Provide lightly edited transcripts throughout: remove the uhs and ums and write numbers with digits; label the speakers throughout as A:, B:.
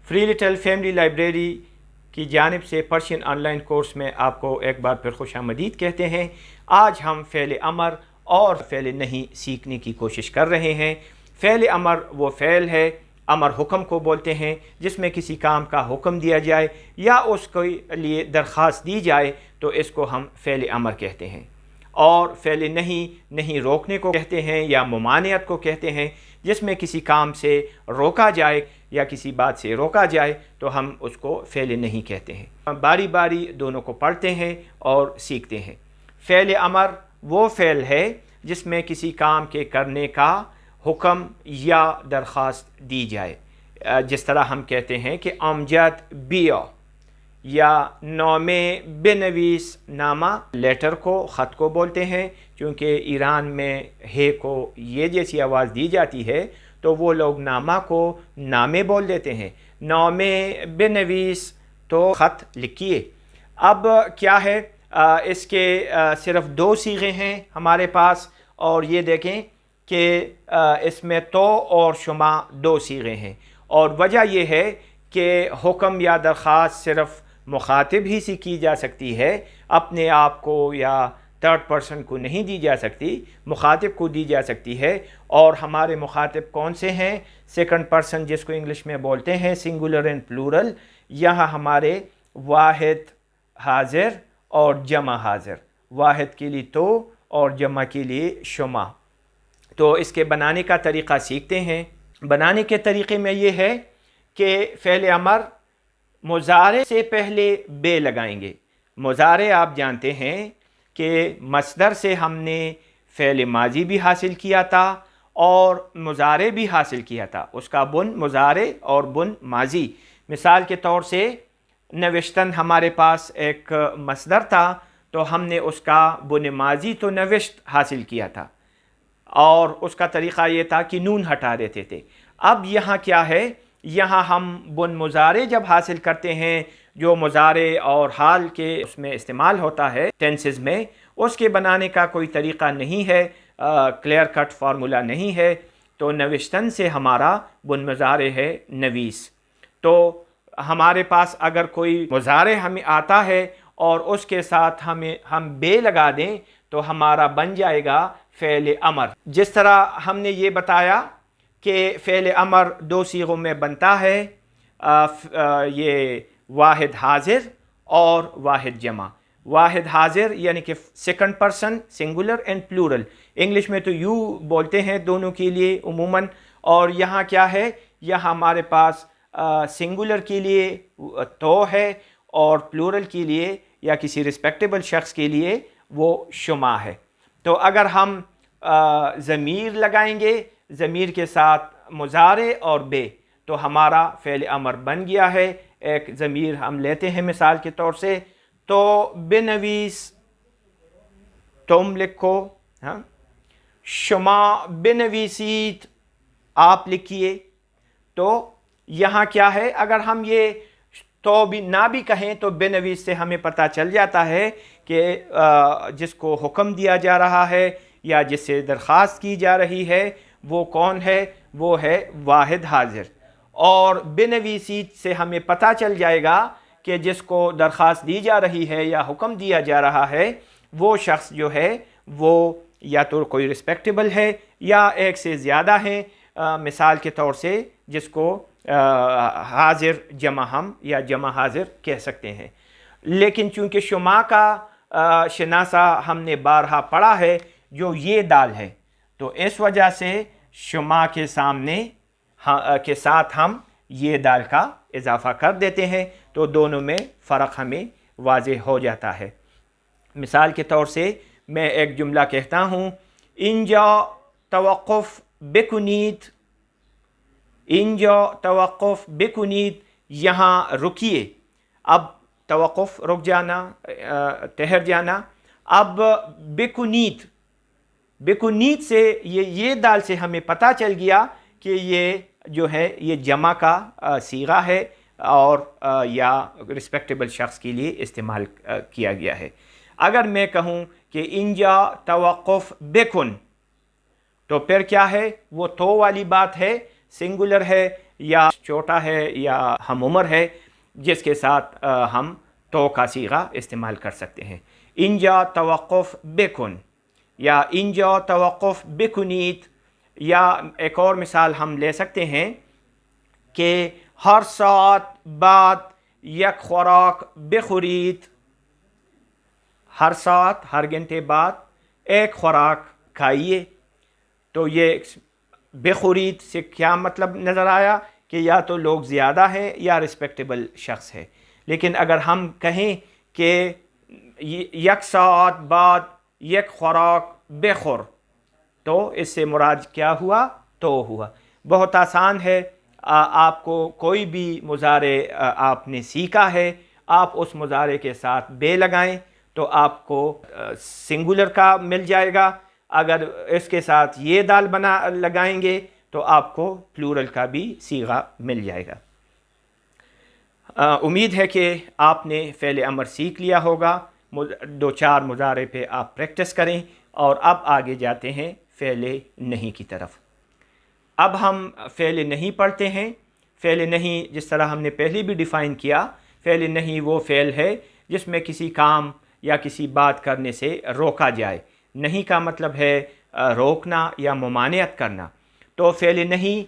A: Free little family library کی جانب سے پرشین آن لائن کورس میں آپ کو ایک بار پھر خوش آمدید کہتے ہیں۔ آج ہم فعل امر اور فعل نہیں سیکھنے کی کوشش کر رہے ہیں۔ فعل امر وہ فعل ہے، امر حکم کو بولتے ہیں، جس میں کسی کام کا حکم دیا جائے یا اس کے لیے درخواست دی جائے تو اس کو ہم فعل امر کہتے ہیں۔ اور فعل نہیں روکنے کو کہتے ہیں یا ممانعت کو کہتے ہیں، جس میں کسی کام سے روکا جائے یا کسی بات سے روکا جائے تو ہم اس کو فعل نہیں کہتے ہیں۔ باری باری دونوں کو پڑھتے ہیں اور سیکھتے ہیں۔ فعل امر وہ فعل ہے جس میں کسی کام کے کرنے کا حکم یا درخواست دی جائے، جس طرح ہم کہتے ہیں کہ امجد بیا یا نامے بنویس، نامہ لیٹر کو، خط کو بولتے ہیں، چونکہ ایران میں ہے کو یہ جیسی آواز دی جاتی ہے تو وہ لوگ نامہ کو نامے بول دیتے ہیں۔ نامے بنویس تو خط لکھیے۔ اب کیا ہے، اس کے صرف دو صیغے ہیں ہمارے پاس، اور یہ دیکھیں کہ اس میں تو اور شما دو صیغے ہیں، اور وجہ یہ ہے کہ حکم یا درخواست صرف مخاطب ہی سے کی جا سکتی ہے، اپنے آپ کو یا تھرڈ پرسن کو نہیں دی جا سکتی، مخاطب کو دی جا سکتی ہے۔ اور ہمارے مخاطب کون سے ہیں؟ سیکنڈ پرسن، جس کو انگلش میں بولتے ہیں سنگولر اینڈ پلورل۔ یہاں ہمارے واحد حاضر اور جمع حاضر، واحد کے لیے تو اور جمع کے لیے شما۔ تو اس کے بنانے کا طریقہ سیکھتے ہیں۔ بنانے کے طریقے میں یہ ہے کہ فعل امر مضارع سے پہلے بے لگائیں گے۔ مضارع آپ جانتے ہیں کہ مصدر سے ہم نے فعل ماضی بھی حاصل کیا تھا اور مضارع بھی حاصل کیا تھا، اس کا بن مضارع اور بن ماضی۔ مثال کے طور سے نوشتن ہمارے پاس ایک مصدر تھا، تو ہم نے اس کا بن ماضی تو نوشت حاصل کیا تھا، اور اس کا طریقہ یہ تھا کہ نون ہٹا دیتے تھے۔ اب یہاں کیا ہے، یہاں ہم بن مضارع جب حاصل کرتے ہیں، جو مضارع اور حال کے اس میں استعمال ہوتا ہے ٹینسز میں، اس کے بنانے کا کوئی طریقہ نہیں ہے، کلیئر کٹ فارمولا نہیں ہے۔ تو نوشتن سے ہمارا بن مضارع ہے نویس۔ تو ہمارے پاس اگر کوئی مضارع ہمیں آتا ہے اور اس کے ساتھ ہم بے لگا دیں تو ہمارا بن جائے گا فعل امر۔ جس طرح ہم نے یہ بتایا کہ فعل امر دو صیغوں میں بنتا ہے، یہ واحد حاضر اور واحد جمع۔ واحد حاضر یعنی کہ second person singular and plural, English میں تو یو بولتے ہیں دونوں کے لیے عموماً، اور یہاں کیا ہے، یہاں ہمارے پاس سنگولر کے لیے تو ہے اور پلورل کے لیے یا کسی رسپیکٹیبل شخص کے لیے وہ شما ہے۔ تو اگر ہم ضمیر لگائیں گے، ضمیر کے ساتھ مضارع اور بے، تو ہمارا فعل امر بن گیا ہے۔ ایک ضمیر ہم لیتے ہیں مثال کے طور سے، تو بنویس تم لکھو، شما بنویسید آپ لکھیے۔ تو یہاں کیا ہے، اگر ہم یہ تو بھی نہ بھی کہیں تو بنویس سے ہمیں پتہ چل جاتا ہے کہ جس کو حکم دیا جا رہا ہے یا جس سے درخواست کی جا رہی ہے وہ کون ہے، وہ ہے واحد حاضر۔ اور بنویسید سے ہمیں پتہ چل جائے گا کہ جس کو درخواست دی جا رہی ہے یا حکم دیا جا رہا ہے وہ شخص جو ہے وہ یا تو کوئی رسپیکٹیبل ہے یا ایک سے زیادہ ہیں، مثال کے طور سے جس کو حاضر جمع ہم یا جمع حاضر کہہ سکتے ہیں۔ لیکن چونکہ شما کا شناسہ ہم نے بارہا پڑھا ہے جو یہ دال ہے، تو اس وجہ سے شما کے سامنے کے ساتھ ہم یہ دال کا اضافہ کر دیتے ہیں، تو دونوں میں فرق ہمیں واضح ہو جاتا ہے۔ مثال کے طور سے میں ایک جملہ کہتا ہوں، اینجا توقف بکنید، اینجا توقف بکنید، یہاں رکیے۔ اب توقف رک جانا، ٹھہر جانا۔ اب بکنید، بکنید سے یہ دال سے ہمیں پتہ چل گیا کہ یہ جو ہے یہ جمع کا صیغہ ہے اور یا رسپیکٹیبل شخص کے لیے استعمال کیا گیا ہے۔ اگر میں کہوں کہ اینجا توقف بکن، تو پھر کیا ہے، وہ تو والی بات ہے، سنگولر ہے، یا چھوٹا ہے یا ہم عمر ہے جس کے ساتھ ہم تو کا صیغہ استعمال کر سکتے ہیں. اینجا توقف بکن یا اینجا توقف بکنیت. یا ایک اور مثال ہم لے سکتے ہیں کہ ہر ساعت بعد یک خوراک بخورید. ہر ساعت ہر گھنٹے بعد ایک خوراک کھائیے. تو یہ بخورید سے کیا مطلب نظر آیا کہ یا تو لوگ زیادہ ہیں یا رسپیکٹیبل شخص ہے. لیکن اگر ہم کہیں کہ یک ساعت بعد یک خوراک بخور تو اس سے مراد کیا ہوا؟ تو ہوا. بہت آسان ہے. آپ کو کوئی بھی مضارع آپ نے سیکھا ہے، آپ اس مضارع کے ساتھ بے لگائیں تو آپ کو سنگولر کا مل جائے گا. اگر اس کے ساتھ یہ دال لگائیں گے تو آپ کو پلورل کا بھی صیغہ مل جائے گا. امید ہے کہ آپ نے فعل امر سیکھ لیا ہوگا. دو چار مضارع پہ آپ پریکٹس کریں. اور اب آگے جاتے ہیں فعل نہیں کی طرف. اب ہم فعل نہیں پڑھتے ہیں. فعل نہیں جس طرح ہم نے پہلے بھی ڈیفائن کیا، فعل نہیں وہ فعل ہے جس میں کسی کام یا کسی بات کرنے سے روکا جائے. نہیں کا مطلب ہے روکنا یا ممانعت کرنا. تو فعل نہیں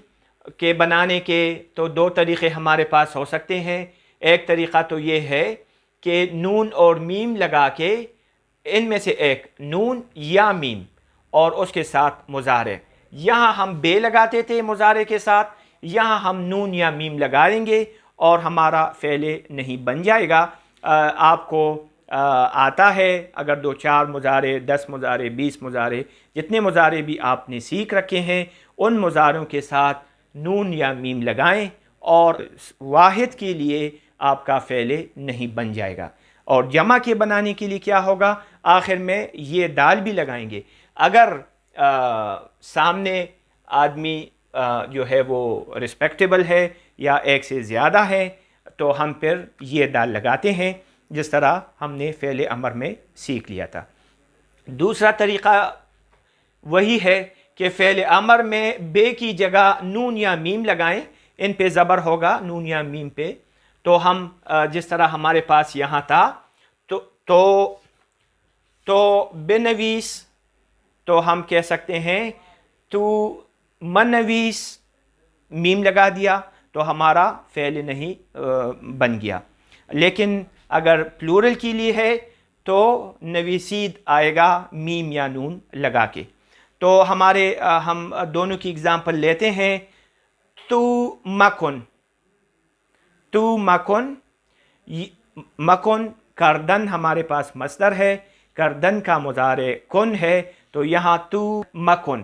A: کے بنانے کے تو دو طریقے ہمارے پاس ہو سکتے ہیں. ایک طریقہ تو یہ ہے کہ نون اور میم لگا کے، ان میں سے ایک نون یا میم اور اس کے ساتھ مضارع. یہاں ہم بے لگاتے تھے مضارع کے ساتھ، یہاں ہم نون یا میم لگائیں گے اور ہمارا فعل نہیں بن جائے گا. آپ کو آتا ہے اگر دو چار مضارع، 10 مضارع، 20 مضارع، جتنے مضارع بھی آپ نے سیکھ رکھے ہیں ان مضارعوں کے ساتھ نون یا میم لگائیں اور واحد کے لیے آپ کا فعل نہیں بن جائے گا. اور جمع کے بنانے کے لیے کیا ہوگا؟ آخر میں یہ دال بھی لگائیں گے. اگر سامنے آدمی جو ہے وہ رسپیکٹیبل ہے یا ایک سے زیادہ ہے تو ہم پھر یہ دال لگاتے ہیں جس طرح ہم نے فعل امر میں سیکھ لیا تھا. دوسرا طریقہ وہی ہے کہ فعل امر میں بے کی جگہ نون یا میم لگائیں. ان پہ زبر ہوگا نون یا میم پہ. تو ہم جس طرح ہمارے پاس یہاں تھا تو بنویس، تو ہم کہہ سکتے ہیں تو منویس، میم لگا دیا تو ہمارا فعل نہیں بن گیا. لیکن اگر پلورل کے لیے ہے تو نویسید آئے گا میم یا نون لگا کے. تو ہم دونوں کی اگزامپل لیتے ہیں. تو مکن، تو مکن، مکن کردن ہمارے پاس مصدر ہے، کردن کا مضارع کن ہے تو یہاں تو مکن.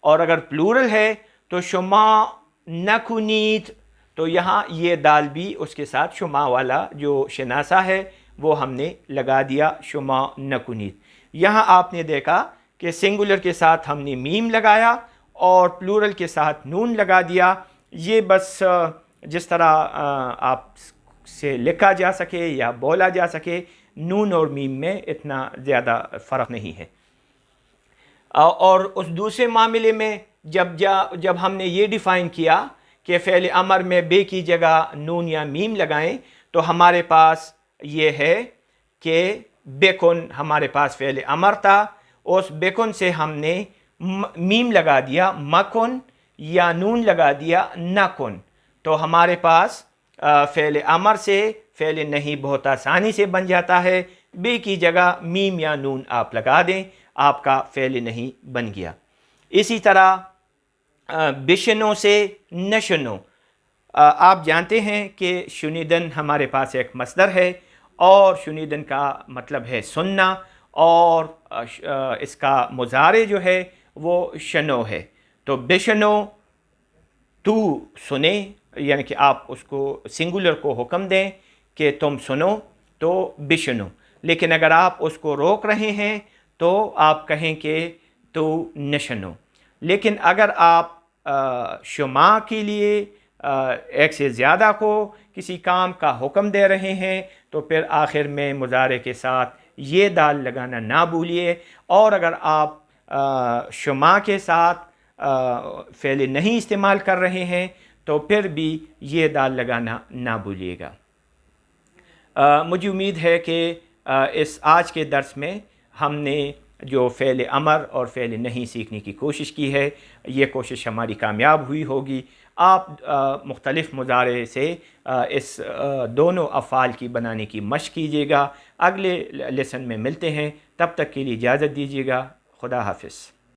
A: اور اگر پلورل ہے تو شما نکنید تو یہاں یہ دال بھی اس کے ساتھ شما والا جو شناسا ہے وہ ہم نے لگا دیا، شما نکنید. یہاں آپ نے دیکھا کہ سنگولر کے ساتھ ہم نے میم لگایا اور پلورل کے ساتھ نون لگا دیا. یہ بس جس طرح آپ سے لکھا جا سکے یا بولا جا سکے، نون اور میم میں اتنا زیادہ فرق نہیں ہے. اور اس دوسرے معاملے میں جب ہم نے یہ ڈیفائن کیا کہ فعل امر میں بے کی جگہ نون یا میم لگائیں تو ہمارے پاس یہ ہے کہ بیکن ہمارے پاس فعل امر تھا، اس بیکن سے ہم نے میم لگا دیا مکن یا نون لگا دیا نکن. تو ہمارے پاس فعل امر سے فعل نہیں بہت آسانی سے بن جاتا ہے. بے کی جگہ میم یا نون آپ لگا دیں، آپ کا فعل نہیں بن گیا. اسی طرح بشنو سے نشنو. آپ جانتے ہیں کہ شنیدن ہمارے پاس ایک مصدر ہے اور شنیدن کا مطلب ہے سننا اور اس کا مضارع جو ہے وہ شنو ہے. تو بشنو، تو سنے، یعنی کہ آپ اس کو سنگولر کو حکم دیں کہ تم سنو تو بشنو. لیکن اگر آپ اس کو روک رہے ہیں تو آپ کہیں کہ تو نشنو. لیکن اگر آپ شما کے لیے ایک سے زیادہ کو کسی کام کا حکم دے رہے ہیں تو پھر آخر میں مضارع کے ساتھ یہ دال لگانا نہ بھولیے. اور اگر آپ شما کے ساتھ فعل نہیں استعمال کر رہے ہیں تو پھر بھی یہ دال لگانا نہ بھولیے گا۔ مجھے امید ہے کہ اس آج کے درس میں ہم نے جو فعل امر اور فعل نہیں سیکھنے کی کوشش کی ہے، یہ کوشش ہماری کامیاب ہوئی ہوگی۔ آپ مختلف مضارع سے اس دونوں افعال کی بنانے کی مشق کیجیے گا۔ اگلے لیسن میں ملتے ہیں، تب تک کے لیے اجازت دیجیے گا۔ خدا حافظ۔